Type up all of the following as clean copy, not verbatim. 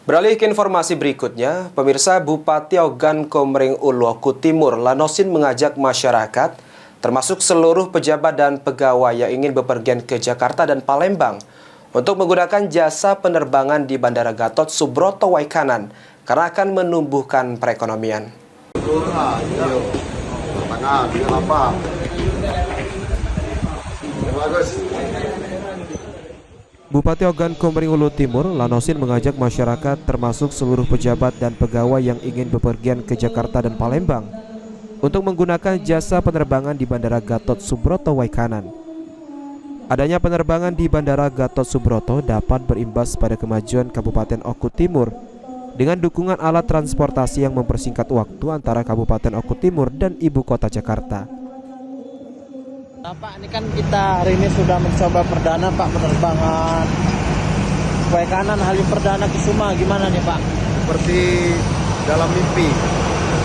Beralih ke informasi berikutnya, pemirsa Bupati Ogan Komering Uluoku Timur Lanosin mengajak masyarakat, termasuk seluruh pejabat dan pegawai yang ingin bepergian ke Jakarta dan Palembang, untuk menggunakan jasa penerbangan di Bandara Gatot Subroto Waikanan, karena akan menumbuhkan perekonomian. Bupati Ogan Komering Ulu Timur Lanosin mengajak masyarakat termasuk seluruh pejabat dan pegawai yang ingin bepergian ke Jakarta dan Palembang untuk menggunakan jasa penerbangan di Bandara Gatot Subroto Waikanan. Adanya penerbangan di Bandara Gatot Subroto dapat berimbas pada kemajuan Kabupaten Oku Timur dengan dukungan alat transportasi yang mempersingkat waktu antara Kabupaten Oku Timur dan Ibu Kota Jakarta. Pak, ini kan kita hari ini sudah mencoba perdana Pak penerbangan Waikanan Halim Perdana Kusuma, gimana nih Pak? Seperti dalam mimpi,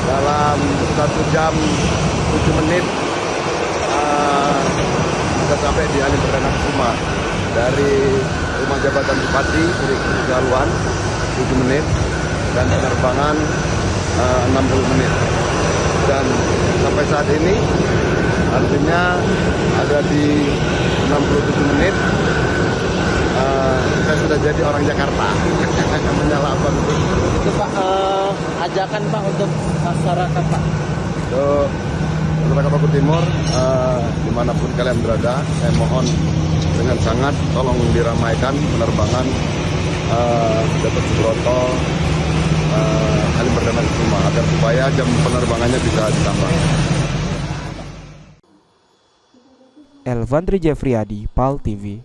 dalam 1 jam 7 menit kita sampai di Halim Perdana Kusuma dari rumah jabatan Bupati di Jaluan 7 menit dan penerbangan 60 menit dan sampai saat ini artinya ada di 67 menit saya sudah jadi orang Jakarta. Menyalakan itu Pak, ajakan Pak untuk masyarakat Pak. Untuk masyarakat Oku Timur dimanapun kalian berada, saya mohon dengan sangat tolong diramaikan penerbangan Gatot Subroto Halim Perdana Kusuma agar supaya jam penerbangannya bisa ditambah. Elvandri Jeffriyadi, PAL TV.